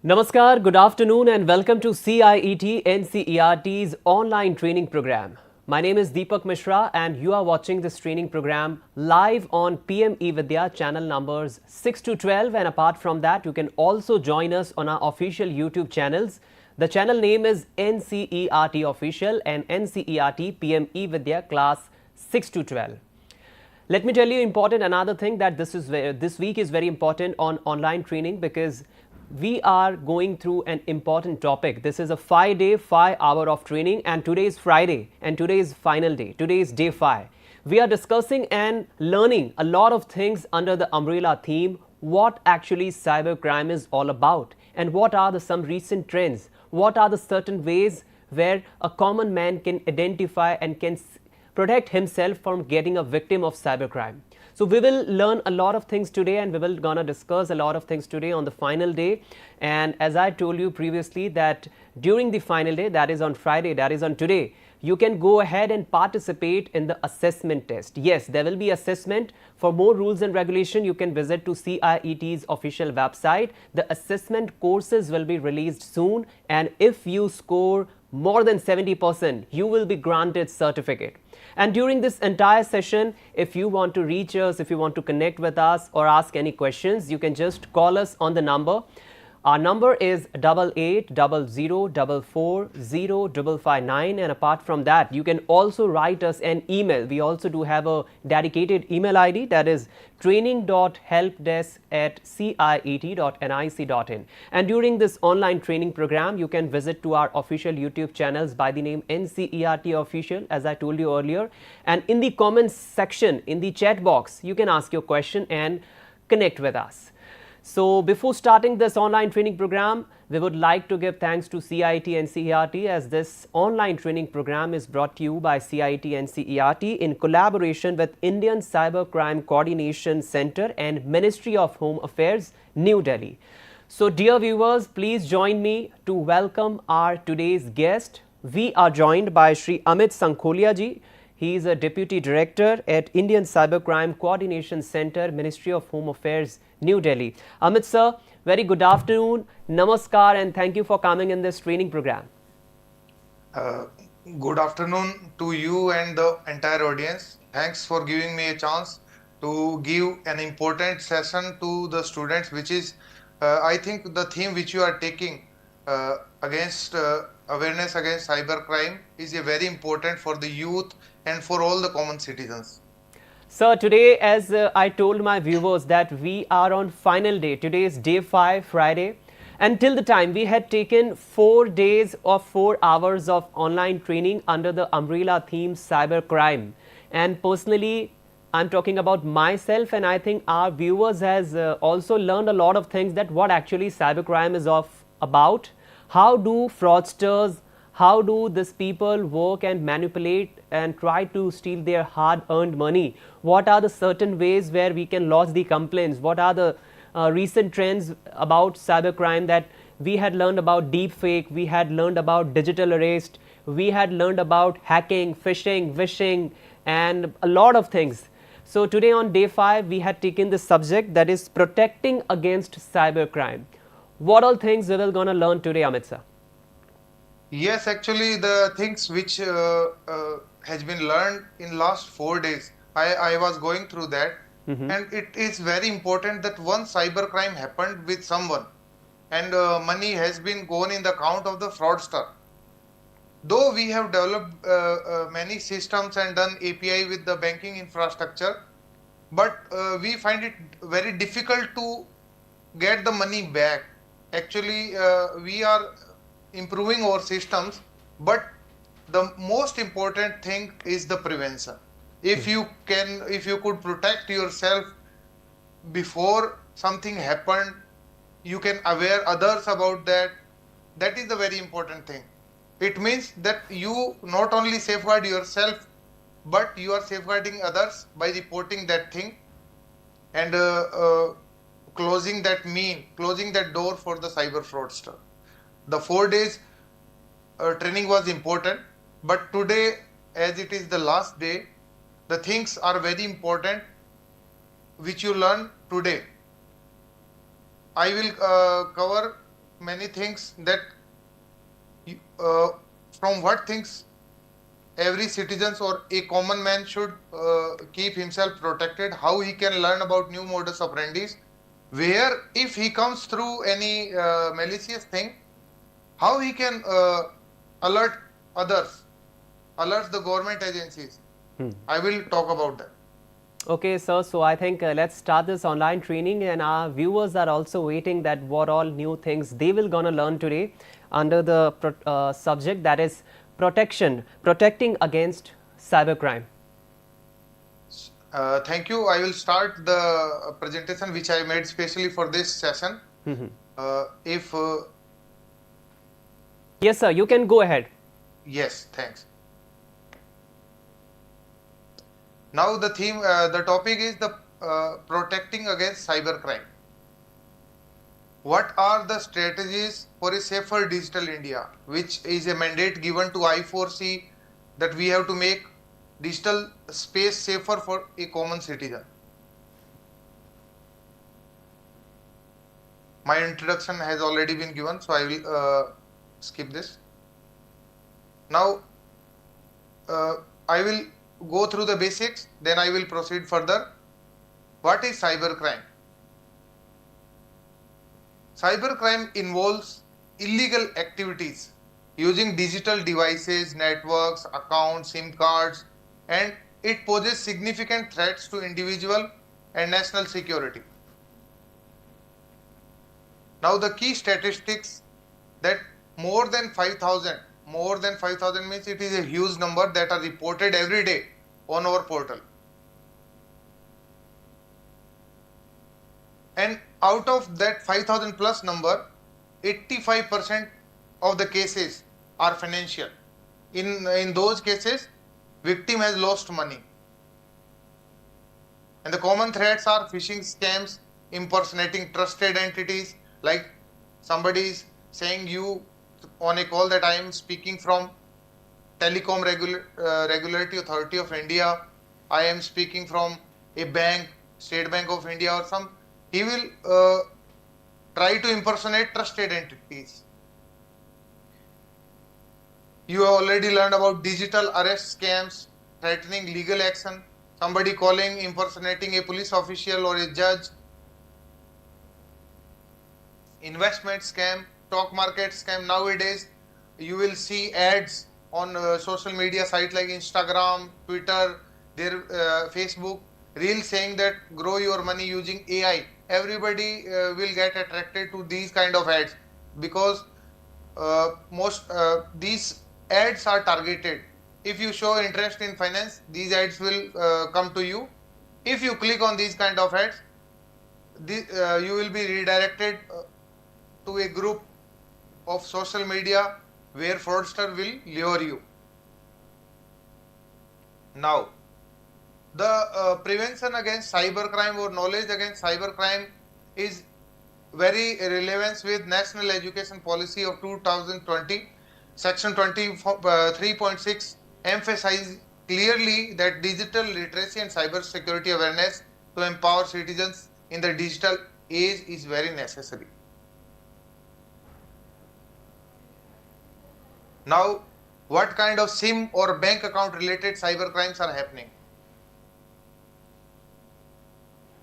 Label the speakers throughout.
Speaker 1: Namaskar, good afternoon and welcome to CIET NCERT's online training program. My name is Deepak Mishra and you are watching this training program live on PM eVidya channel numbers 6 to 12, and apart from that you can also join us on our official YouTube channels. The channel name is NCERT Official and NCERT PM eVidya class 6 to 12. Let me tell you another thing that this week is very important on online training, because we are going through an important topic. This is a 5-day, 5-hour of training, and today is Friday and today is final day. Today is day 5. We are discussing and learning a lot of things under the umbrella theme, what actually cybercrime is all about and what are some recent trends, what are the certain ways where a common man can identify and can protect himself from getting a victim of cybercrime. So we will learn a lot of things today and we will gonna discuss a lot of things today on the final day. And as I told you previously that during the final day, that is on Friday, that is on today, you can go ahead and participate in the assessment test. Yes, there will be assessment. For more rules and regulation, you can visit to CIET's official website. The assessment courses will be released soon, and if you score more than 70%, you will be granted certificate. And during this entire session, if you want to reach us, if you want to connect with us or ask any questions, you can just call us on the number. Our number is 8800440559, and apart from that, you can also write us an email. We also do have a dedicated email ID, that is training.helpdesk@ciet.nic.in. And during this online training program, you can visit to our official YouTube channels by the name NCERT Official, as I told you earlier. And in the comments section, in the chat box, you can ask your question and connect with us. So before starting this online training program, we would like to give thanks to CIET NCERT, as this online training program is brought to you by CIET NCERT in collaboration with Indian Cybercrime Coordination Centre and Ministry of Home Affairs, New Delhi. So dear viewers, please join me to welcome our today's guest. We are joined by Shri Amit Sankholia ji. He is a Deputy Director at Indian Cybercrime Coordination Centre, Ministry of Home Affairs, New Delhi. Amit sir, very good afternoon, namaskar, and thank you for coming in this training program.
Speaker 2: Good afternoon to you and the entire audience. Thanks for giving me a chance to give an important session to the students, which is, I think, the theme which you are taking against awareness against cybercrime is a very important for the youth and for all the common citizens.
Speaker 1: Sir, today, as I told my viewers, that we are on final day. Today is day 5, Friday. Until the time, we had taken 4 days or 4 hours of online training under the umbrella theme cybercrime. And personally, I'm talking about myself, and I think our viewers has also learned a lot of things, that what actually cybercrime is about. How do fraudsters, how do these people work and manipulate and try to steal their hard-earned money? What are the certain ways where we can lodge the complaints? What are the recent trends about cybercrime that we had learned about? Deepfake, we had learned about digital arrest, we had learned about hacking, phishing, vishing, and a lot of things. So today on day 5, we had taken the subject, that is protecting against cybercrime. What all things we will gonna learn today, Amit sir?
Speaker 2: Yes, actually the things which has been learned in last 4 days, I was going through that. And it is very important that one cybercrime happened with someone and money has been gone in the account of the fraudster. Though we have developed many systems and done API with the banking infrastructure, but we find it very difficult to get the money back. Actually, we are improving our systems, but the most important thing is the prevention. If you could protect yourself before something happened, you can aware others about that. That is the very important thing. It means that you not only safeguard yourself, but you are safeguarding others by reporting that thing and closing that door for the cyber fraudster. The 4 days training was important, but today, as it is the last day, the things are very important which you learn today. I will cover many things that uh, from what things every citizen or a common man should keep himself protected, how he can learn about new modus operandi, where if he comes through any malicious thing, how he can alert others, alert the government agencies. I will talk about that.
Speaker 1: Okay, sir. So I think let's start this online training, and our viewers are also waiting that what all new things they will gonna learn today under the subject that is protecting against cybercrime.
Speaker 2: Thank you. I will start the presentation which I made specially for this session. If
Speaker 1: Yes, sir. You can go ahead.
Speaker 2: Yes, thanks. Now the theme, the topic is the protecting against cybercrime. What are the strategies for a safer digital India, which is a mandate given to I4C that we have to make digital space safer for a common citizen. My introduction has already been given, so I will skip this. Now, I will go through the basics, then I will proceed further. What is cybercrime? Cybercrime involves illegal activities using digital devices, networks, accounts, SIM cards, and it poses significant threats to individual and national security. Now the key statistics that more than 5,000 means it is a huge number that are reported every day on our portal. And out of that 5,000 plus number, 85% of the cases are financial. In those cases, victim has lost money. And the common threats are phishing scams, impersonating trusted entities, like somebody is saying you on a call that I am speaking from Telecom Regulatory Authority of India, I am speaking from a bank, State Bank of India or some, he will try to impersonate trusted entities. You have already learned about digital arrest scams, threatening legal action, somebody calling, impersonating a police official or a judge, investment scam, stock market scam. Nowadays, you will see ads on social media sites like Instagram, Twitter, their Facebook, reels saying that grow your money using AI. Everybody will get attracted to these kind of ads because these ads are targeted. If you show interest in finance, these ads will come to you. If you click on these kind of ads, you will be redirected to a group of social media where fraudster will lure you. Now, the prevention against cybercrime or knowledge against cybercrime is very relevant with National Education Policy of 2020. Section 23.6 emphasizes clearly that digital literacy and cyber security awareness to empower citizens in the digital age is very necessary. Now, what kind of SIM or bank account related cyber crimes are happening?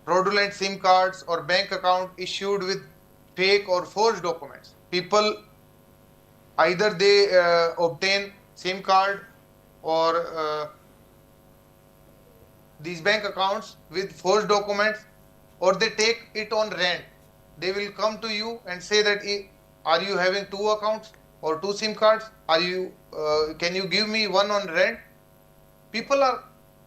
Speaker 2: Fraudulent SIM cards or bank account issued with fake or forged documents. People either they obtain SIM card or these bank accounts with forged documents, or they take it on rent. They will come to you and say that, are you having 2 accounts or 2 SIM cards? Are you can you give me one on rent? People are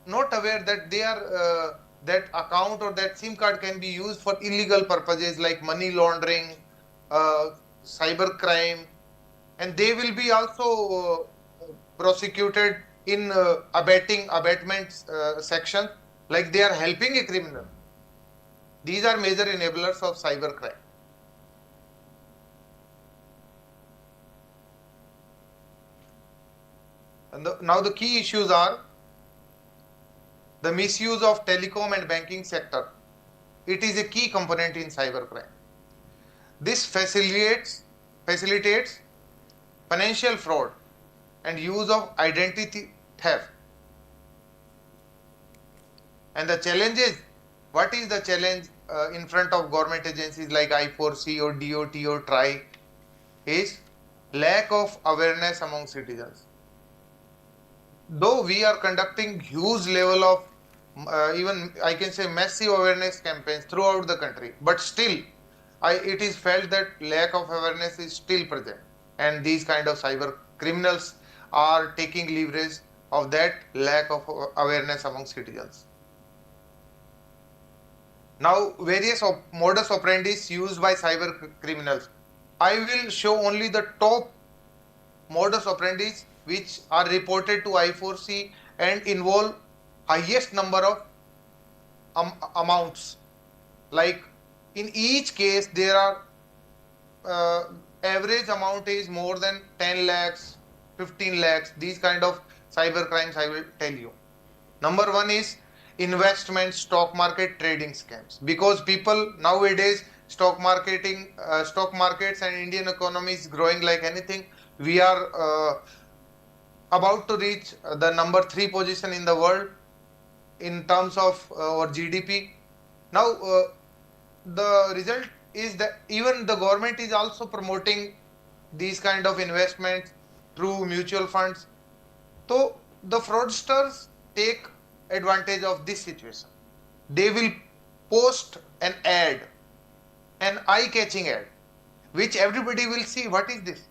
Speaker 2: not aware that they are that account or that SIM card can be used for illegal purposes like money laundering, cyber crime, and they will be also prosecuted in abatement section, like they are helping a criminal. These are major enablers of cyber crime. And now the key issues are the misuse of telecom and banking sector. It is a key component in cybercrime. This facilitates facilitates financial fraud and use of identity theft. And the challenges, what is the challenge in front of government agencies like I4C or DOT or TRI is lack of awareness among citizens. Though we are conducting huge level of even I can say massive awareness campaigns throughout the country, but still it is felt that lack of awareness is still present, and these kind of cyber criminals are taking leverage of that lack of awareness among citizens. Now, various modus operandi used by cyber criminals. I will show only the top modus operandi which are reported to I4C and involve highest number of amounts. Like in each case, there are average amount is more than 10 lakhs, 15 lakhs. These kind of cyber crimes I will tell you. Number one is investment stock market trading scams, because people nowadays stock markets and Indian economy is growing like anything. We are about to reach the number 3 position in the world in terms of our GDP. Now the result is that even the government is also promoting these kind of investments through mutual funds. So the fraudsters take advantage of this situation. They will post an ad, an eye-catching ad, which everybody will see. What is this?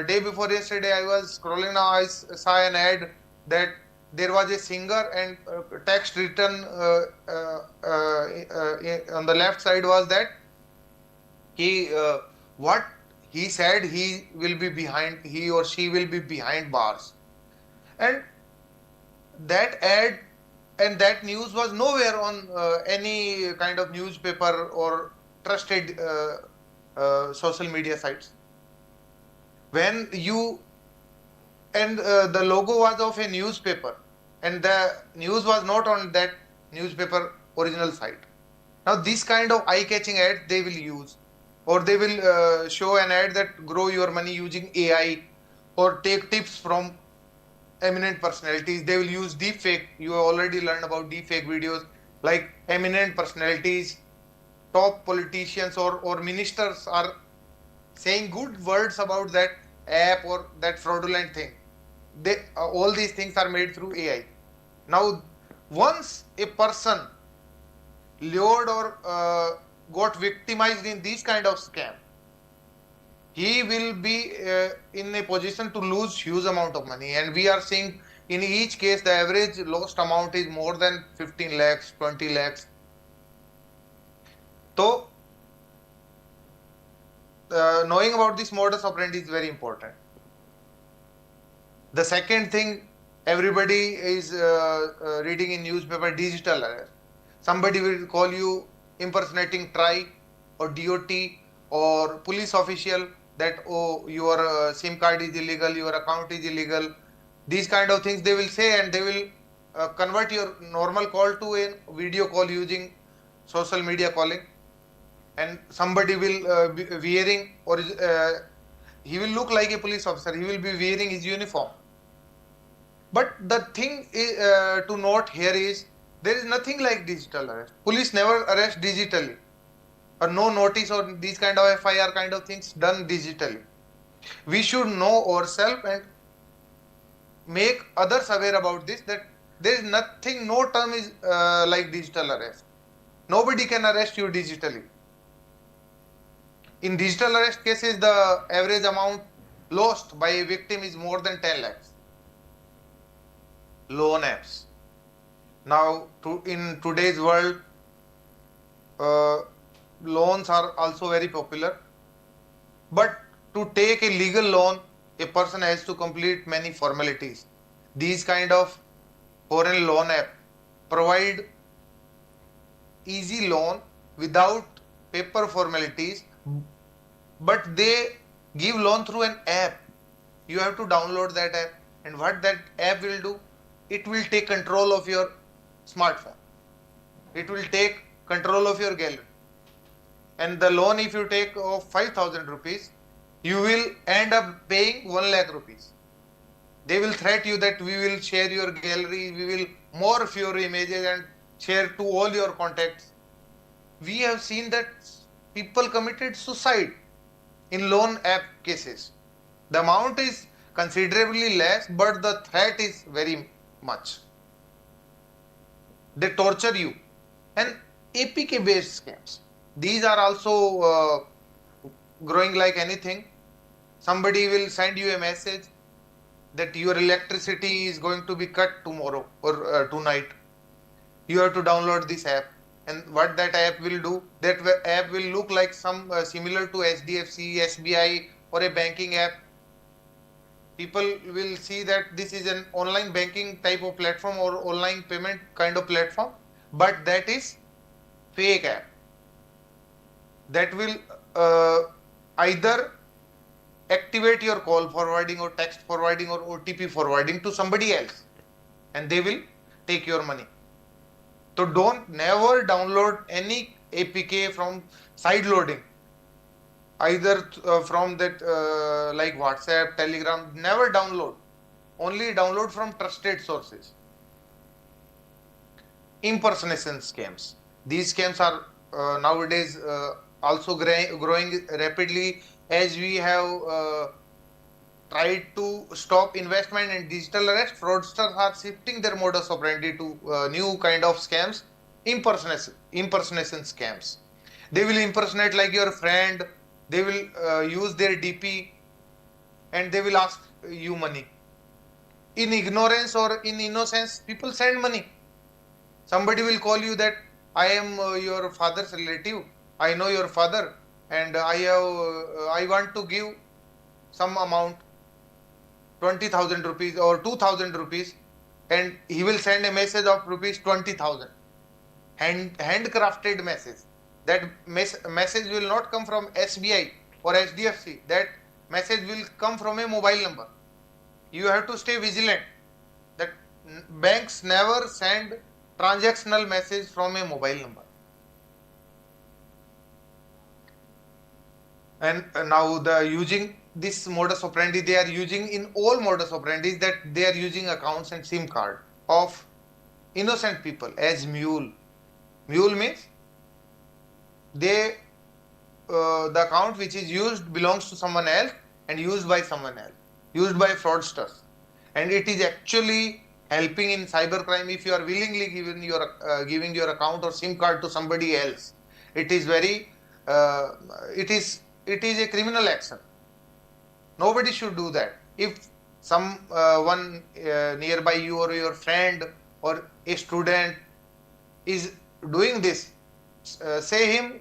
Speaker 2: Day before yesterday, I was scrolling now, I saw an ad that there was a singer and text written on the left side was that what he said, he or she will be behind bars. And that ad and that news was nowhere on any kind of newspaper or trusted social media sites. When you and the logo was of a newspaper, and the news was not on that newspaper original site. Now this kind of eye-catching ad they will use, or they will show an ad that grow your money using AI, or take tips from eminent personalities. They will use deepfake. You have already learned about deepfake videos, like eminent personalities, top politicians or ministers are saying good words about that app or that fraudulent thing. All these things are made through AI. Now, once a person lured or got victimized in these kind of scam, he will be in a position to lose huge amount of money. And we are seeing in each case the average lost amount is more than 15 lakhs, 20 lakhs. So, knowing about this modus operandi is very important. The second thing, everybody is reading in newspaper, digital arrest. Somebody will call you impersonating TRI or DOT or police official that, oh, your SIM card is illegal, your account is illegal. These kind of things they will say, and they will convert your normal call to a video call using social media calling. And somebody will be wearing, or he will look like a police officer, he will be wearing his uniform. But the thing to note here is, there is nothing like digital arrest. Police never arrest digitally, or no notice or these kind of FIR kind of things done digitally. We should know ourselves and make others aware about this, that there is nothing, no term is like digital arrest. Nobody can arrest you digitally. In digital arrest cases, the average amount lost by a victim is more than 10 lakhs. Loan apps. Now, in today's world, loans are also very popular. But to take a legal loan, a person has to complete many formalities. These kind of foreign loan app provide easy loan without paper formalities, but they give loan through an app. You have to download that app, and what that app will do, it will take control of your smartphone. It will take control of your gallery. and the loan if you take of 5,000 rupees, you will end up paying 1 lakh rupees. They will threat you that we will share your gallery, we will morph your images and share to all your contacts. We have seen that people committed suicide in loan app cases. The amount is considerably less, but the threat is very much. They torture you. And APK based scams, these are also growing like anything. Somebody will send you a message that your electricity is going to be cut tomorrow or tonight. You have to download this app, and what that app will do, that app will look like some similar to HDFC, SBI or a banking app. People will see that this is an online banking type of platform or online payment kind of platform, but that is fake app. That will either activate your call forwarding or text forwarding or OTP forwarding to somebody else, and they will take your money. So don't never download any APK from side loading, either from that like WhatsApp, Telegram. Never download. Only download from trusted sources. Impersonation scams. These scams are nowadays also growing rapidly, as we have tried to stop investment in digital arrest. Fraudsters are shifting their modus operandi to new kind of scams, impersonation scams. They will impersonate like your friend. They will use their DP, and they will ask you money. In ignorance or in innocence, people send money. Somebody will call you that I am your father's relative. I know your father, and I want to give some amount, 20,000 rupees or 2,000 rupees, and he will send a message of rupees 20,000, handcrafted message. That message will not come from SBI or HDFC. That message will come from a mobile number. You have to stay vigilant that banks never send transactional message from a mobile number. And now the using this modus operandi, they are using in all modus operandi, that they are using accounts and SIM card of innocent people as mule. Mule means they the account which is used belongs to someone else and used by someone else, used by fraudsters, and it is actually helping in cybercrime. If you are willingly giving your account or SIM card to somebody else, it is very it is a criminal action. Nobody should do that. If someone nearby you or your friend or a student is doing this, say him.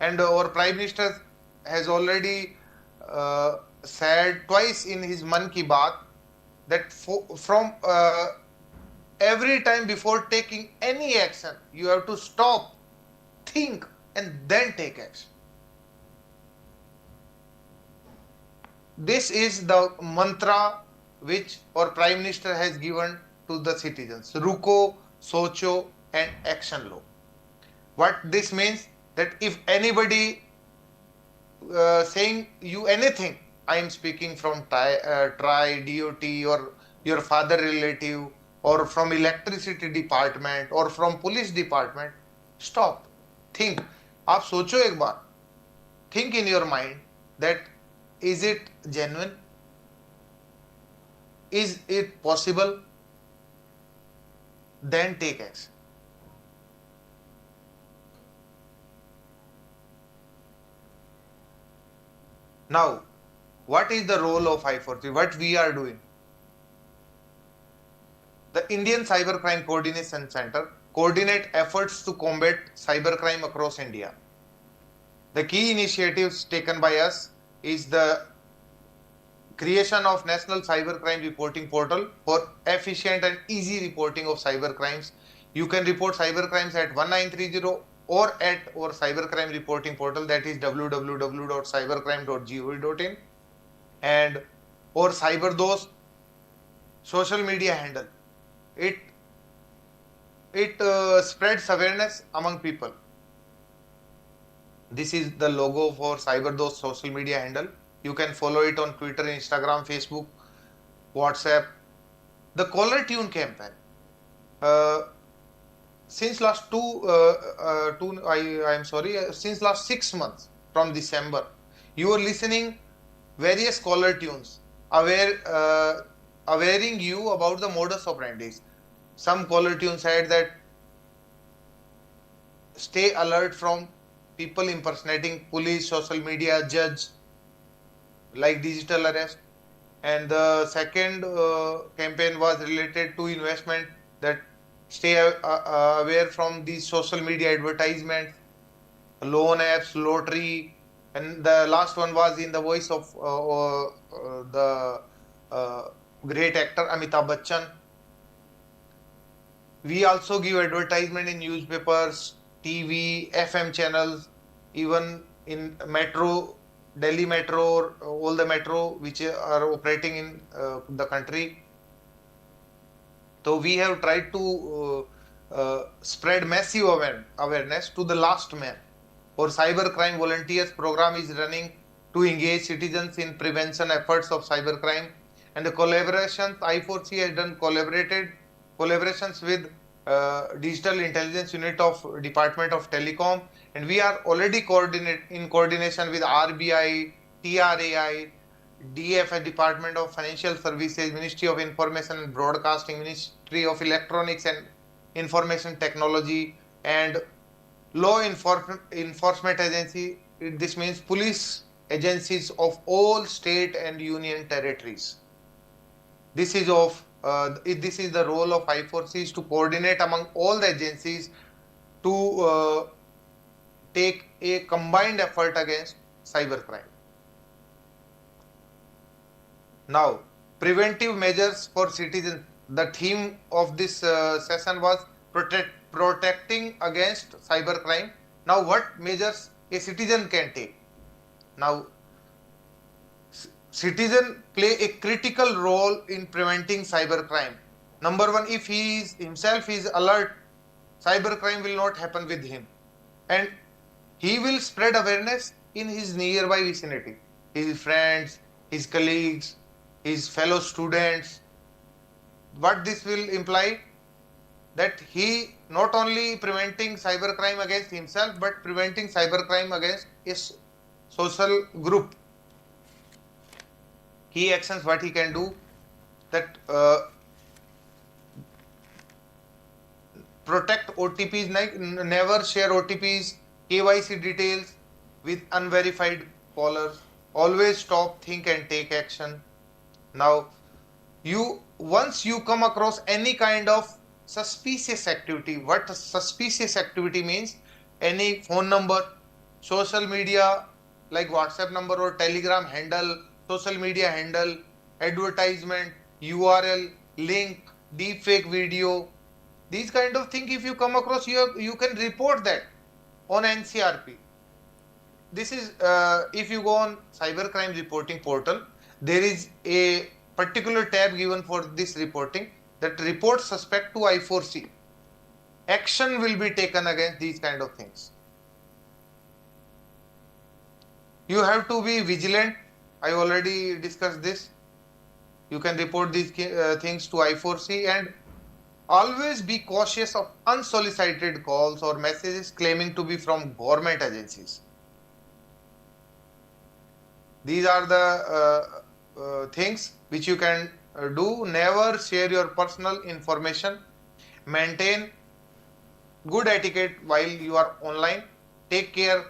Speaker 2: And our Prime Minister has already said twice in his Mann Ki Baat that from every time before taking any action, you have to stop, think, and then take action. This is the mantra which our Prime Minister has given to the citizens. Ruko, socho, and action lo. What this means, that if anybody saying you anything, I am speaking from TRI, DOT, or your father relative, or from electricity department, or from police department, stop, think. आप सोचो एक बार, think in your mind that is it genuine? Is it possible? Then take action. Now, what is the role of I43? What we are doing? The Indian Cybercrime Coordination Centre coordinate efforts to combat cybercrime across India. The key initiatives taken by us is the creation of National Cybercrime Reporting Portal for efficient and easy reporting of cybercrimes. You can report cybercrimes at 1930 or at our cybercrime reporting portal, that is www.cybercrime.gov.in, and or CyberDost social media handle. It it spreads awareness among people. This is the logo for CyberDost social media handle. You can follow it on Twitter, Instagram, Facebook, WhatsApp. The caller tune campaign. Uh, since last since last 6 months from December, you are listening various caller tunes, awareing you about the modus operandi. Some caller tunes said that stay alert from people impersonating police, social media, judge, like digital arrest. And the second campaign was related to investment, that stay aware from these social media advertisements, loan apps, lottery. And the last one was in the voice of the great actor Amitabh Bachchan. We also give advertisement in newspapers, TV, FM channels, even in metro, Delhi metro, or all the metro which are operating in the country. So we have tried to spread massive awareness to the last man. Our cybercrime volunteers program is running to engage citizens in prevention efforts of cybercrime, and the collaborations I4C has done collaborations with digital intelligence unit of Department of Telecom, and we are already in coordination with RBI, TRAI, DFS, Department of Financial Services, Ministry of Information and Broadcasting, Ministry of Electronics and Information Technology, and law enforcement agency. This means police agencies of all state and union territories. This is the role of I4C, is to coordinate among all the agencies to take a combined effort against cybercrime. Now, preventive measures for citizens. The theme of this session was protecting against cybercrime. Now, what measures a citizen can take? Now, citizen play a critical role in preventing cybercrime. Number one, if he himself is alert, cybercrime will not happen with him, and he will spread awareness in his nearby vicinity, his friends, his colleagues, his fellow students. What this will imply? That he not only preventing cybercrime against himself, but preventing cybercrime against his social group. Key actions what he can do, that protect OTPs, never share OTPs, KYC details with unverified callers. Always stop, think and take action. Now, once you come across any kind of suspicious activity, what suspicious activity means? Any phone number, social media like WhatsApp number or Telegram handle, social media handle, advertisement, URL, link, deepfake video, these kind of things, if you come across, you can report that on NCRP. This is if you go on cybercrime reporting portal, there is a particular tab given for this reporting, that report suspect to I4C. Action will be taken against these kind of things. You have to be vigilant. I already discussed this. You can report these things to I4C, and always be cautious of unsolicited calls or messages claiming to be from government agencies. These are the things which you can do. Never share your personal information. Maintain good etiquette while you are online. Take care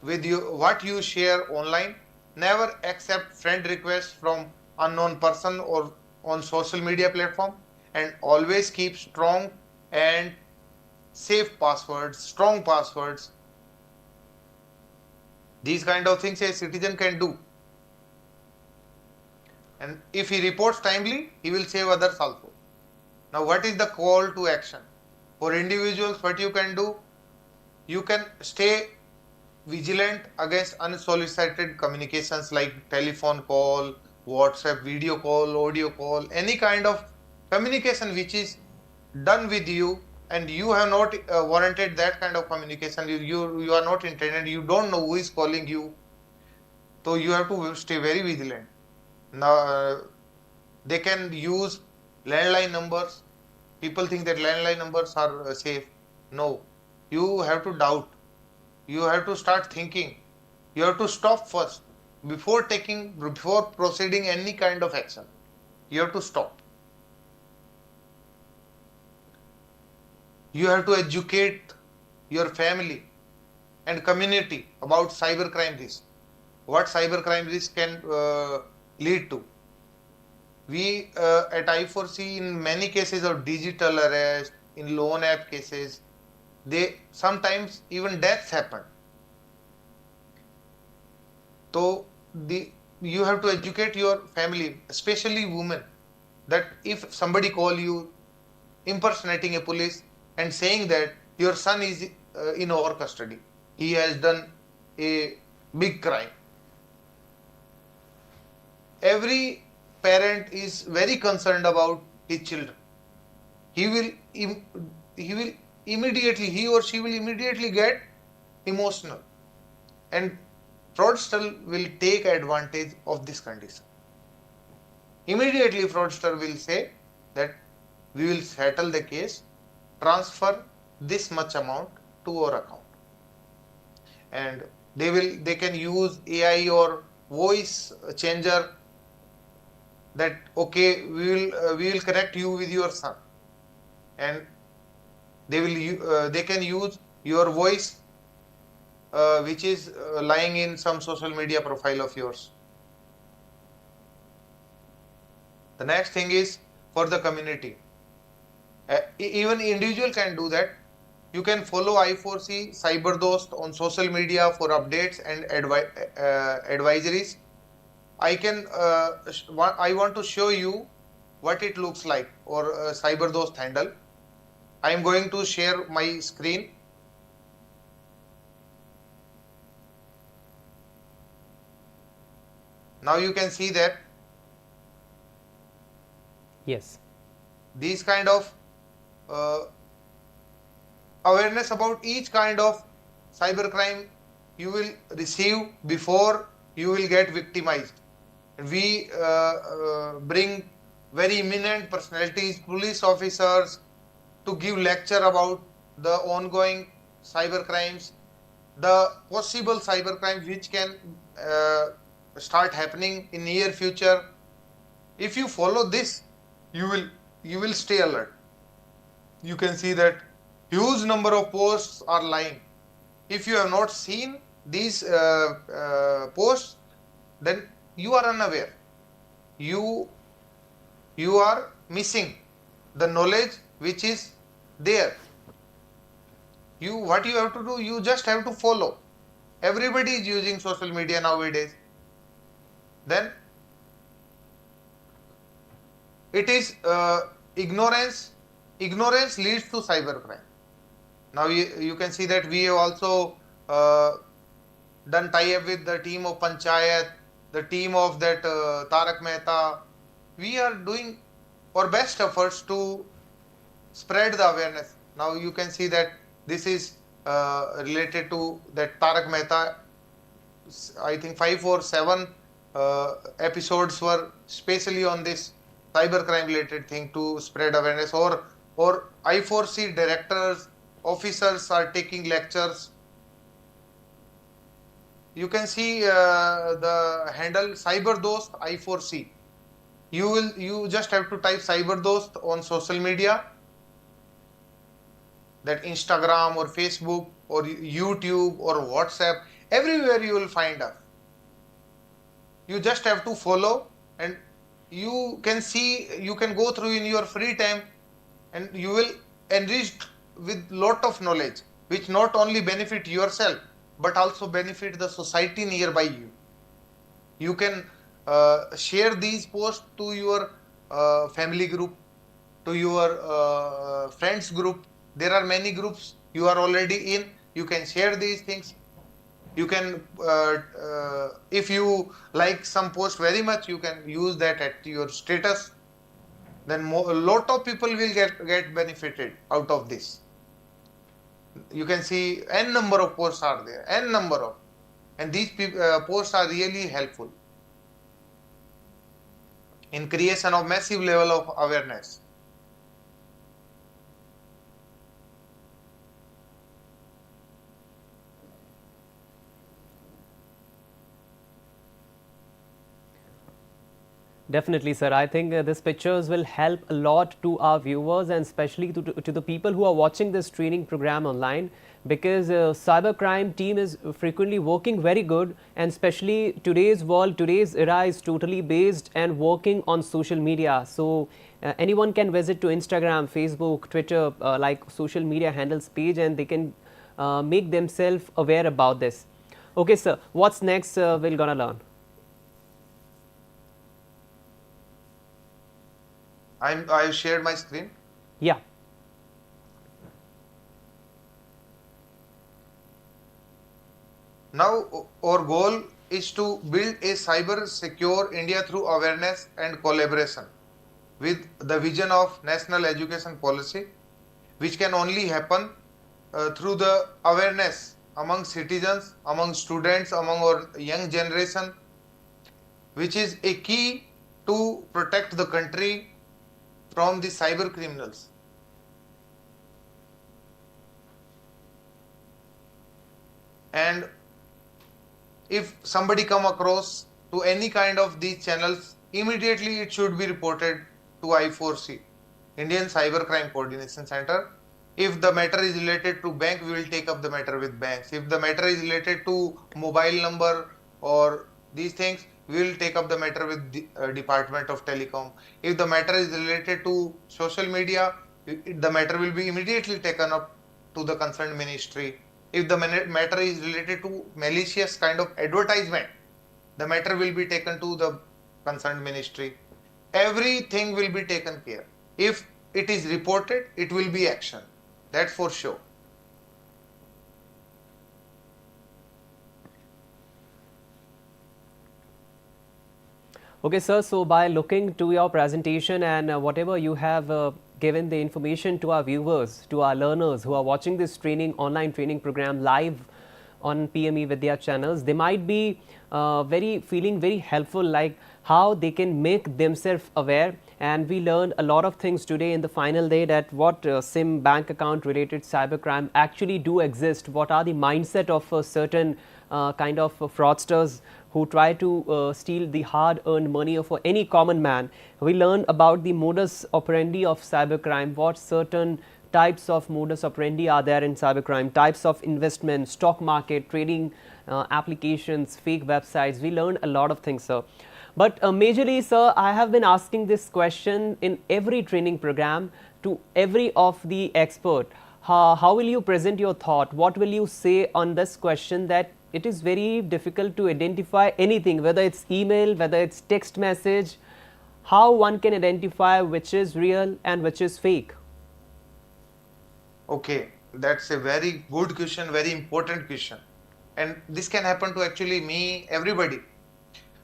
Speaker 2: with what you share online. Never accept friend requests from unknown person or on social media platform, and always keep strong and safe passwords, strong passwords. These kind of things a citizen can do. And if he reports timely, he will save others also. Now, what is the call to action? For individuals, what you can do? You can stay vigilant against unsolicited communications like telephone call, WhatsApp video call, audio call, any kind of communication which is done with you and you have not warranted that kind of communication, you are not intended, you don't know who is calling you, so you have to stay very vigilant. Now they can use landline numbers. People think that landline numbers are safe. No, you have to doubt. You have to start thinking. You have to stop first before proceeding any kind of action. You have to stop. You have to educate your family and community about cybercrime risk. What cybercrime risk can lead to. We at I4C, in many cases of digital arrest, in loan app cases, they sometimes even deaths happen. So you have to educate your family, especially women, that if somebody call you impersonating a police and saying that your son is in our custody, he has done a big crime. Every parent is very concerned about his children. He or she will immediately get emotional, and fraudster will take advantage of this condition. Immediately fraudster will say that we will settle the case, transfer this much amount to our account, and they can use AI or voice changer, that okay, we will connect you with your son, and they can use your voice which is lying in some social media profile of yours. The next thing is for the community. Even individual can do that. You can follow I4C Cyberdost on social media for updates and advisories. I want to show you what it looks like, or Cyberdost handle. I am going to share my screen. Now you can see that
Speaker 1: Yes.
Speaker 2: these kind of awareness about each kind of cybercrime you will receive before you will get victimized. We bring very eminent personalities, police officers, to give lecture about the ongoing cybercrimes, the possible cybercrimes which can start happening in near future. If you follow this, you will stay alert. You can see that huge number of posts are lying. If you have not seen these posts, then you are unaware. You are missing the knowledge which is there. What you have to do, you just have to follow. Everybody is using social media nowadays. Then it is ignorance. Ignorance leads to cybercrime. Now you can see that we have also done tie-up with the team of Panchayat, the team of that Tarak Mehta. We are doing our best efforts to spread the awareness. Now you can see that this is related to that Tarak Mehta. I think 5 or 7 episodes were specially on this cybercrime related thing to spread awareness, or I4C directors, officers are taking lectures. You can see the handle Cyberdost I4C. You just have to type Cyberdost on social media, that Instagram or Facebook or YouTube or WhatsApp, everywhere you will find us. You just have to follow, and you can go through in your free time, and you will enriched with lot of knowledge which not only benefit yourself but also benefit the society nearby you. You can share these posts to your family group, to your friends group. There are many groups you are already in. You can share these things. You can if you like some post very much, you can use that at your status. then a lot of people will get benefited out of this. You can see n number of posts are there, n number of, and these posts are really helpful in creation of massive level of awareness.
Speaker 1: Definitely, sir. I think these pictures will help a lot to our viewers and especially to the people who are watching this training program online, because cybercrime team is frequently working very good, and especially today's world, today's era is totally based and working on social media. So anyone can visit to Instagram, Facebook, Twitter, like social media handles page, and they can make themselves aware about this. Okay, sir. What's next we're gonna learn?
Speaker 2: I've shared my screen.
Speaker 1: Yeah.
Speaker 2: Now our goal is to build a cyber secure India through awareness and collaboration with the vision of national education policy, which can only happen through the awareness among citizens, among students, among our young generation, which is a key to protect the country from the cyber criminals. And if somebody come across to any kind of these channels, immediately it should be reported to I4C, Indian Cybercrime Coordination Centre. If the matter is related to bank, we will take up the matter with banks. If the matter is related to mobile number or these things, we will take up the matter with the Department of Telecom. If the matter is related to social media, the matter will be immediately taken up to the concerned ministry. If the matter is related to malicious kind of advertisement, the matter will be taken to the concerned ministry. Everything will be taken care. If it is reported, it will be action. That's for sure.
Speaker 1: Okay, sir. So by looking to your presentation and whatever you have given the information to our viewers, to our learners who are watching this training, online training program live on PM eVidya channels, they might be feeling very helpful, like how they can make themselves aware. And we learned a lot of things today in the final day, that what SIM bank account related cybercrime actually do exist, what are the mindset of certain kind of fraudsters who try to steal the hard-earned money of any common man. We learn about the modus operandi of cybercrime, what certain types of modus operandi are there in cybercrime, types of investment, stock market, trading applications, fake websites. We learned a lot of things, sir. But majorly, sir, I have been asking this question in every training program to every of the expert. How will you present your thought? What will you say on this question, that it is very difficult to identify anything, whether it's email, whether it's text message, how one can identify which is real and which is fake?
Speaker 2: Okay, that's a very good question, very important question. And this can happen to actually me, everybody.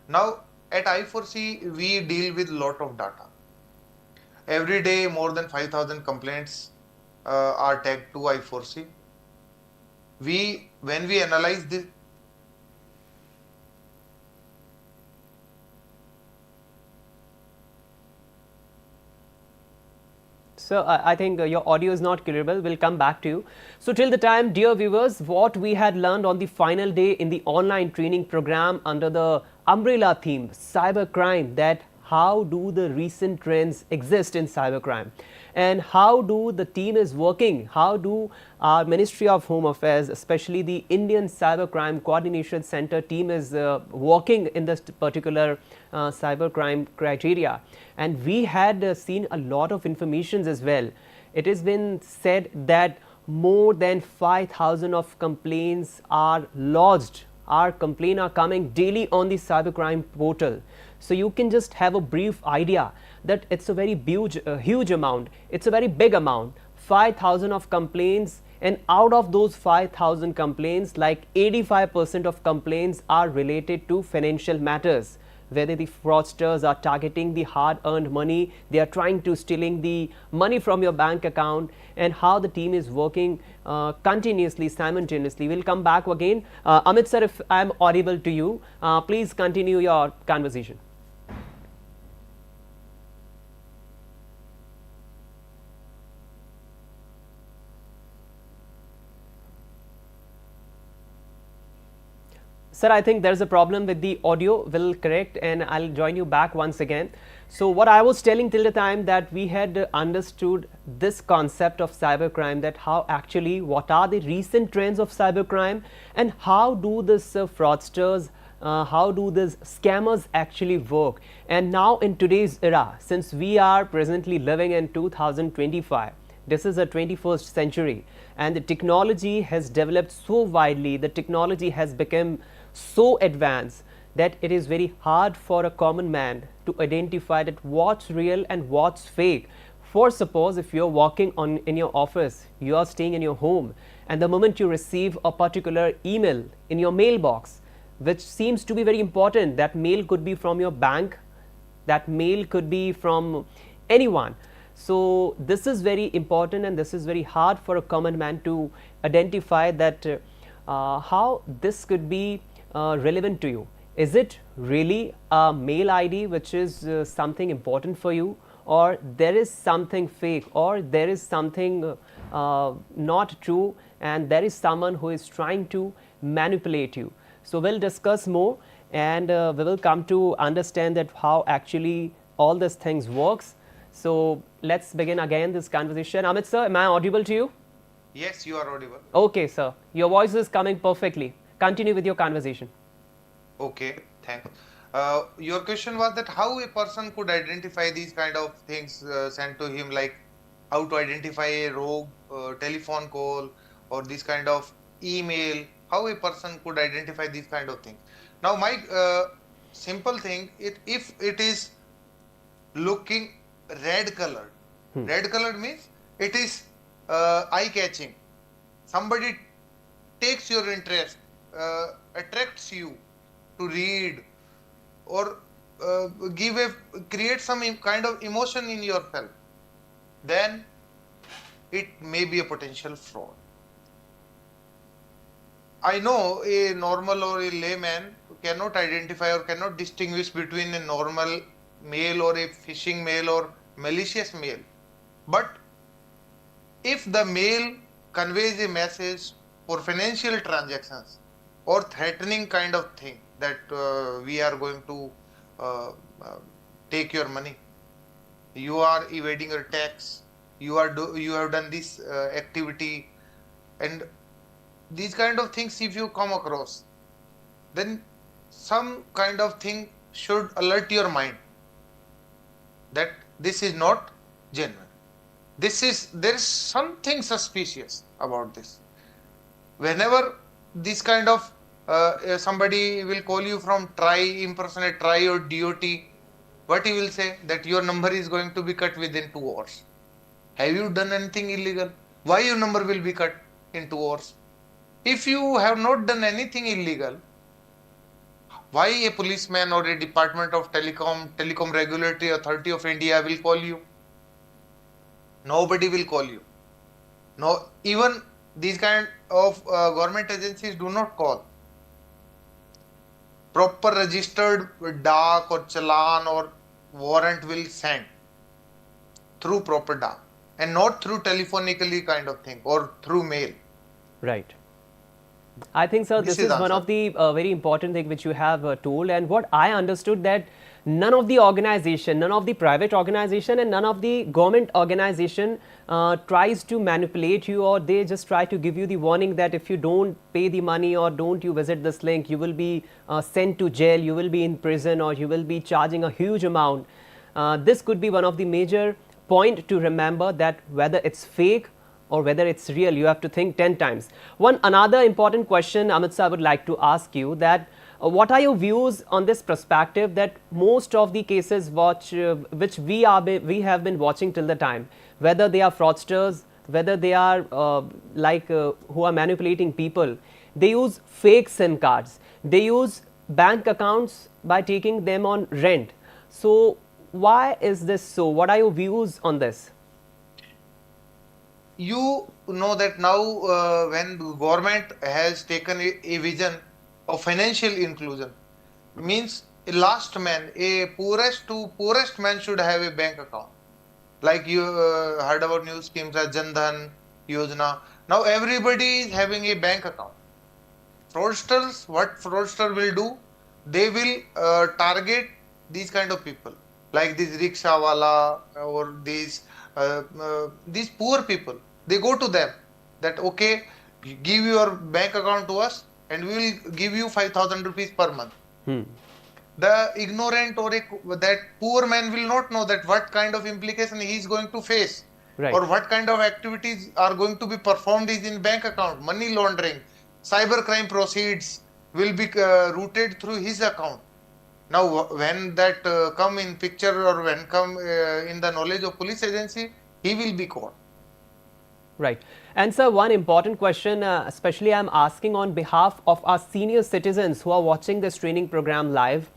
Speaker 2: Now, at I4C, we deal with lot of data. Every day, more than 5,000 complaints are tagged to I4C. When we analyze this,
Speaker 1: So I think your audio is not clearable. We'll come back to you. So till the time, dear viewers, what we had learned on the final day in the online training program under the umbrella theme cybercrime, that how do the recent trends exist in cybercrime, and how do the team is working, how do our Ministry of Home Affairs, especially the Indian Cybercrime Coordination Centre team is working in this particular cybercrime criteria. And we had seen a lot of informations as well. It has been said that more than 5,000 of complaints are lodged. Our complaints are coming daily on the cybercrime portal. So you can just have a brief idea that it's a very huge amount. It's a very big amount. 5,000 of complaints, and out of those 5,000 complaints, like 85% of complaints are related to financial matters. whether the fraudsters are targeting the hard-earned money, they are trying to stealing the money from your bank account, and how the team is working continuously, simultaneously. We'll come back again. Amit sir, if I'm audible to you, please continue your conversation. Sir, I think there's a problem with the audio. We'll correct and I'll join you back once again. So what I was telling till the time that we had understood this concept of cybercrime, that how actually what are the recent trends of cybercrime and how do this fraudsters, how do these scammers actually work. And now in today's era, since we are presently living in 2025, this is a 21st century, and the technology has developed so widely, the technology has become so advanced that it is very hard for a common man to identify that what's real and what's fake. For suppose if you're working in your office, you are staying in your home, and the moment you receive a particular email in your mailbox, which seems to be very important, that mail could be from your bank, that mail could be from anyone. So this is very important, and this is very hard for a common man to identify that how this could be relevant to you. Is it really a mail ID which is something important for you, or there is something fake, or there is something not true, and there is someone who is trying to manipulate you? So we'll discuss more, and we will come to understand that how actually all these things works. So let's begin again this conversation. Amit sir, am I audible to you?
Speaker 2: Yes, you are audible.
Speaker 1: Okay sir, your voice is coming perfectly. Continue with your conversation.
Speaker 2: Okay, thanks. Your question was that how a person could identify these kind of things sent to him, like how to identify a rogue telephone call or this kind of email, how a person could identify these kind of things. Now my simple thing, if it is looking red colored, red colored means it is eye catching. Somebody takes your interest, attracts you to read, or create some kind of emotion in yourself, then it may be a potential fraud. I know a normal or a layman cannot identify or cannot distinguish between a normal mail or a phishing mail or malicious mail. But if the mail conveys a message for financial transactions or threatening kind of thing, that we are going to take your money, you are evading your tax, you have done this activity, and these kind of things, if you come across, then some kind of thing should alert your mind that this is not genuine. There is something suspicious about this. Whenever this kind of somebody will call you from impersonate Try or DOT, what he will say, that your number is going to be cut within 2 hours. Have you done anything illegal? Why your number will be cut in 2 hours? If you have not done anything illegal, why a policeman or a Department of Telecom Regulatory Authority of India will call you? Nobody will call you. No, even these kind of government agencies do not call. Proper registered DAK or Challan or warrant will send through proper DAK and not through telephonically kind of thing or through mail.
Speaker 1: Right. I think, sir, this is one of the very important thing which you have told, and what I understood, that none of the organization, none of the private organization and none of the government organization tries to manipulate you, or they just try to give you the warning that if you don't pay the money or don't you visit this link, you will be sent to jail, you will be in prison, or you will be charging a huge amount. This could be one of the major point to remember, that whether it's fake or whether it's real, you have to think 10 times. Another important question, Amit sir, I would like to ask you that what are your views on this perspective, that most of the cases which we have been watching till the time, whether they are fraudsters, whether they are who are manipulating people, they use fake SIM cards, they use bank accounts by taking them on rent. So why is this so? What are your views on this?
Speaker 2: You know that now when the government has taken a vision of financial inclusion, means a last man, a poorest to poorest man should have a bank account. Like you heard about news schemes like Jan Dhan Yojana. Now everybody is having a bank account. Fraudsters, what fraudster will do? They will target these kind of people, like this rickshaw wala or these poor people. They go to them that okay, give your bank account to us and we will give you 5,000 rupees per month. The ignorant or that poor man will not know that what kind of implication he is going to face,
Speaker 1: Right.
Speaker 2: or what kind of activities are going to be performed is in bank account. Money laundering, cybercrime proceeds will be routed through his account. Now when that come in picture or when come in the knowledge of police agency, he will be caught.
Speaker 1: Right. And sir, one important question, especially I'm asking on behalf of our senior citizens who are watching this training program live.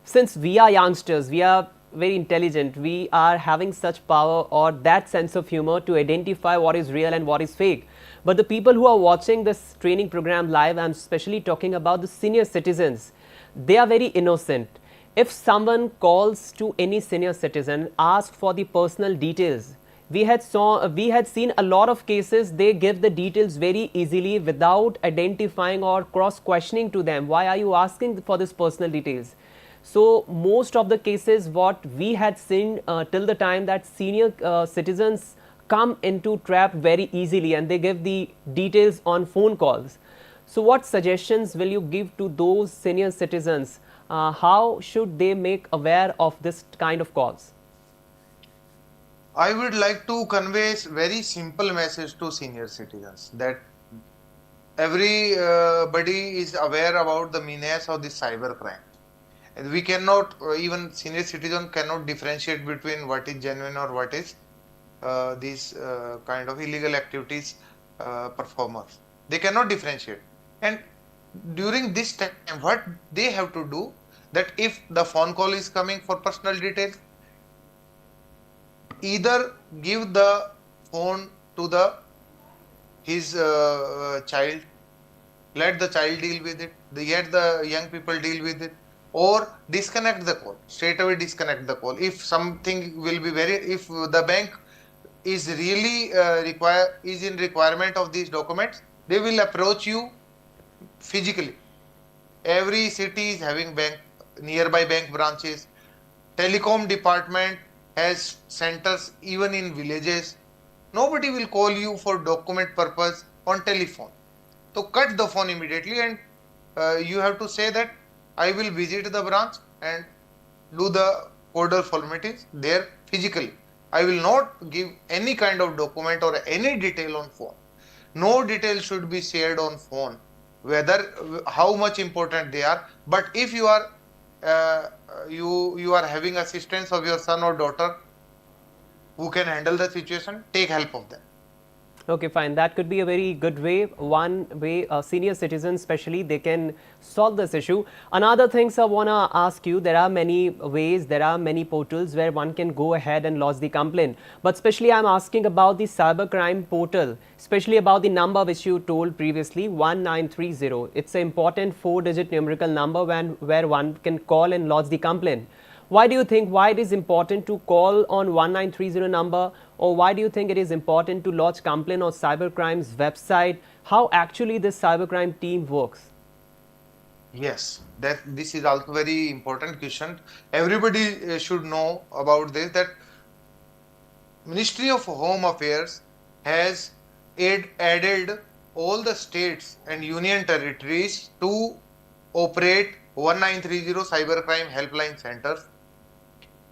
Speaker 1: Since we are youngsters, we are very intelligent, we are having such power or that sense of humor to identify what is real and what is fake. But the people who are watching this training program live, I'm especially talking about the senior citizens, they are very innocent. If someone calls to any senior citizen, asks for the personal details, we had seen a lot of cases, they give the details very easily without identifying or cross questioning to them. Why are you asking for this personal details? So most of the cases what we had seen till the time that senior citizens come into trap very easily and they give the details on phone calls. So what suggestions will you give to those senior citizens? How should they make aware of this kind of calls?
Speaker 2: I would like to convey a very simple message to senior citizens that everybody is aware about the menace of this cybercrime. And we cannot, even senior citizens cannot differentiate between what is genuine or what is these kind of illegal activities performers. They cannot differentiate. And during this time, what they have to do, that if the phone call is coming for personal details, either give the phone to his child, let the child deal with it, let the young people deal with it, or disconnect the call, straight away disconnect the call. If something will be if the bank is really is in requirement of these documents, they will approach you physically. Every city is having nearby bank branches. Telecom department has centers even in villages. Nobody will call you for document purpose on telephone. So cut the phone immediately and you have to say that I will visit the branch and do the order formalities there physically. I will not give any kind of document or any detail on phone. No detail should be shared on phone, whether how much important they are. But if you are you are having assistance of your son or daughter who can handle the situation, take help of them.
Speaker 1: Okay, fine. That could be a very good way. One way, senior citizens especially, they can solve this issue. Another things I want to ask you, there are many ways, there are many portals where one can go ahead and lodge the complaint. But especially I'm asking about the cybercrime portal, especially about the number which you told previously, 1930. It's an important 4-digit numerical number where one can call and lodge the complaint. Why do you think it is important to call on 1930 number, or why do you think it is important to lodge complaint on cybercrime's website? How actually this cybercrime team works?
Speaker 2: Yes, this is also very important question. Everybody should know about this, that Ministry of Home Affairs has added all the states and union territories to operate 1930 cybercrime helpline centers.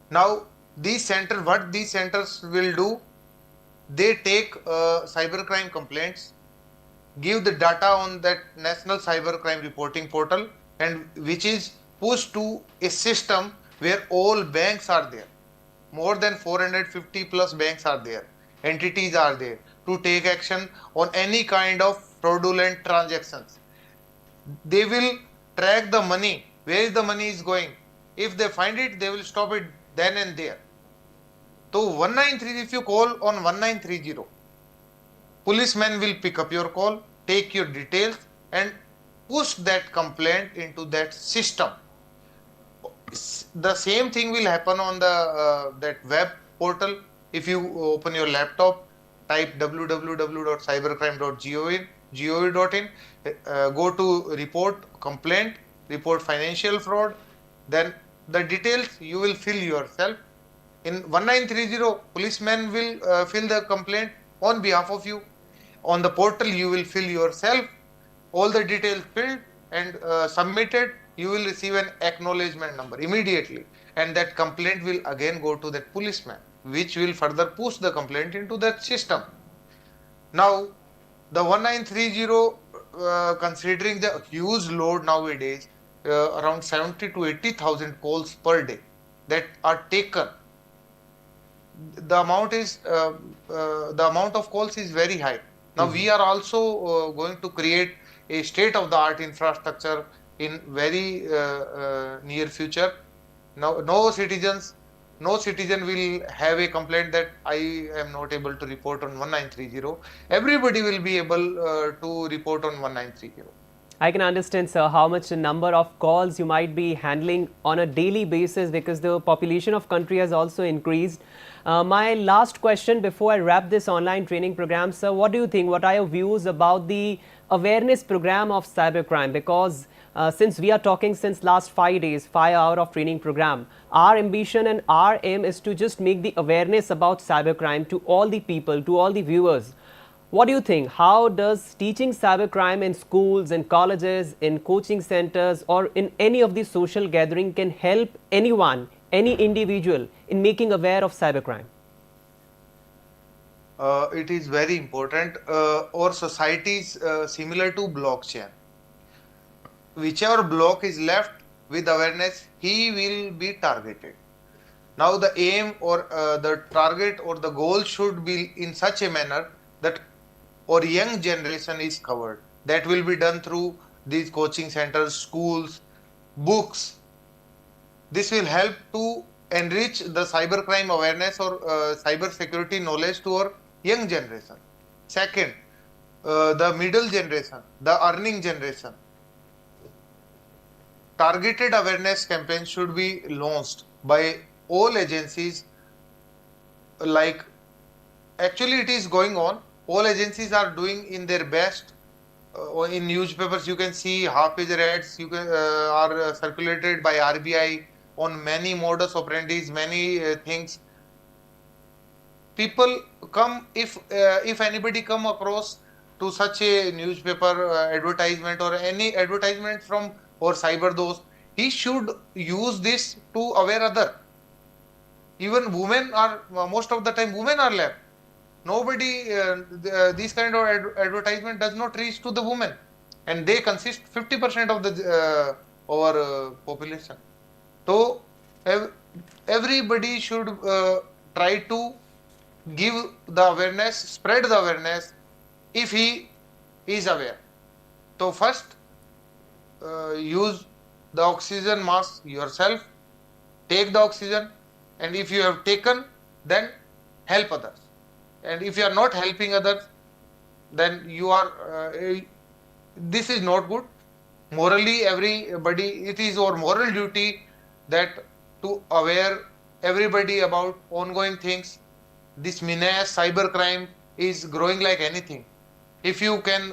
Speaker 2: Now, what these centers will do, they take cybercrime complaints, give the data on that National Cybercrime Reporting Portal, and which is pushed to a system where all banks are there. More than 450 plus banks are there. Entities are there to take action on any kind of fraudulent transactions. They will track the money, where the money is going, If they find it, they will stop it then and there. So 193, if you call on 1930, policemen will pick up your call, take your details and push that complaint into that system. The same thing will happen on the that web portal. If you open your laptop, type www.cybercrime.gov.in, go to report complaint, report financial fraud, then the details you will fill yourself. In 1930, policemen will fill the complaint on behalf of you. On the portal, you will fill yourself, all the details filled and submitted. You will receive an acknowledgement number immediately, and that complaint will again go to that policeman, which will further push the complaint into that system. Now, the 1930, considering the huge load nowadays, around 70 to 80,000 calls per day that are taken. The amount of calls is very high. Now we are also going to create a state-of-the-art infrastructure in very near future. Now, no citizen will have a complaint that I am not able to report on 1930. Everybody will be able to report on 1930.
Speaker 1: I can understand, sir, how much the number of calls you might be handling on a daily basis because the population of country has also increased. My last question before I wrap this online training program, sir, what do you think? What are your views about the awareness program of cybercrime? Because since we are talking since last 5 days, 5 hours of training program, our ambition and our aim is to just make the awareness about cybercrime to all the people, to all the viewers. What do you think? How does teaching cybercrime in schools, in colleges, in coaching centers or in any of these social gathering can help anyone, any individual in making aware of cybercrime?
Speaker 2: It is very important. Our society is similar to blockchain. Whichever block is left with awareness, he will be targeted. Now the aim or the target or the goal should be in such a manner that our young generation is covered. That will be done through these coaching centers, schools, books. This will help to enrich the cybercrime awareness or cyber security knowledge to our young generation. Second, the middle generation, the earning generation. Targeted awareness campaigns should be launched by all agencies. Like, actually it is going on. All agencies are doing in their best. In newspapers, you can see half-page ads are circulated by RBI on many modus operandi, many things. People come, if anybody come across to such a newspaper advertisement or any advertisement from or cyber those, he should use this to aware other. Even women are, most of the time women are left. Nobody, this kind of advertisement does not reach to the women, and they consist 50% of the our population. So everybody should try to give the awareness, spread the awareness if he is aware. So first, use the oxygen mask yourself, take the oxygen, and if you have taken, then help others. And if you are not helping others, then you are, this is not good. Morally, everybody, it is our moral duty that to aware everybody about ongoing things. This menace, cybercrime is growing like anything. If you can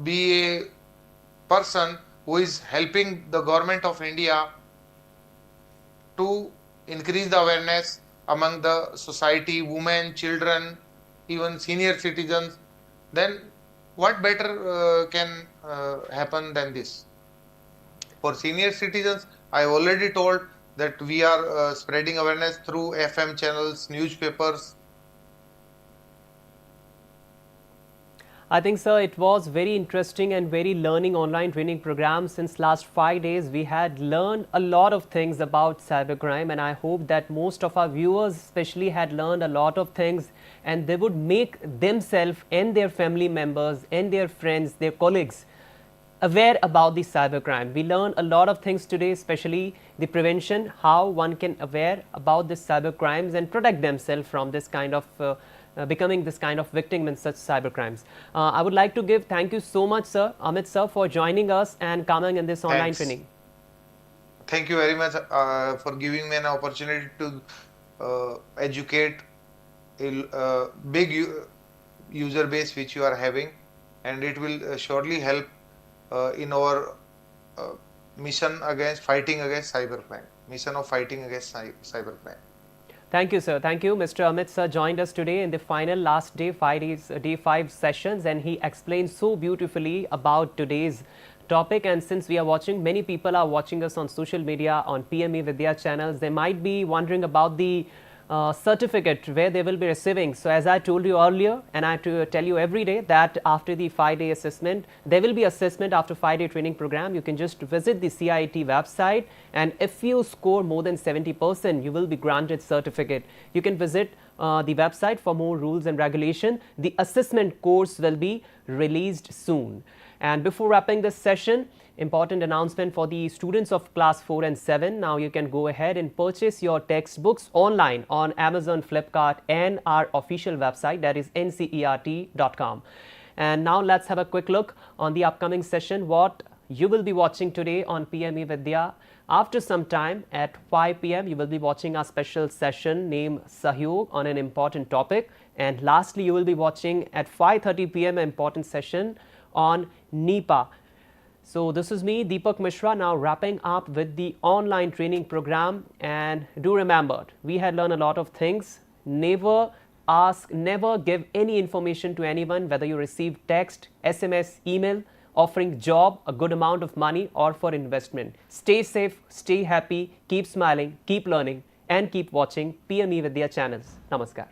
Speaker 2: be a person who is helping the government of India to increase the awareness among the society, women, children, even senior citizens, then what better can happen than this? For senior citizens, I already told that we are spreading awareness through FM channels, newspapers.
Speaker 1: I think, sir, it was very interesting and very learning online training program. Since last 5 days, we had learned a lot of things about cybercrime, and I hope that most of our viewers especially had learned a lot of things, and they would make themselves and their family members and their friends, their colleagues aware about the cybercrime. We learn a lot of things today, especially the prevention, how one can aware about the cybercrimes and protect themselves from this kind of becoming this kind of victim in such cybercrimes. I would like to give thank you so much, sir, Amit sir, for joining us and coming in this online
Speaker 2: Thanks.
Speaker 1: training.
Speaker 2: Thank you very much for giving me an opportunity to educate a big user base which you are having, and it will surely help in our mission against fighting against cybercrime, mission of fighting against cybercrime.
Speaker 1: Thank you, sir. Thank you. Mr. Amit sir joined us today in the final last day, day 5 sessions, and he explained so beautifully about today's topic. And since we are watching, many people are watching us on social media, on PM eVidya channels, they might be wondering about the certificate where they will be receiving. So as I told you earlier, and I have to tell you every day, that after the 5-day assessment, there will be assessment after 5-day training program. You can just visit the CIET website, and if you score more than 70%, you will be granted certificate. You can visit the website for more rules and regulation. The assessment course will be released soon. And before wrapping this session, important announcement for the students of class 4 and 7. Now you can go ahead and purchase your textbooks online on Amazon, Flipkart and our official website, that is NCERT.com. And now let's have a quick look on the upcoming session, what you will be watching today on PM eVidya. After some time at 5 p.m. you will be watching a special session named Sahyog on an important topic. And lastly, you will be watching at 5:30 p.m. an important session on NEPA. So this is me, Deepak Mishra, now wrapping up with the online training program. And do remember, we had learned a lot of things. Never ask, never give any information to anyone, whether you receive text, SMS, email, offering job, a good amount of money or for investment. Stay safe, stay happy, keep smiling, keep learning and keep watching PM eVidya channels. Namaskar.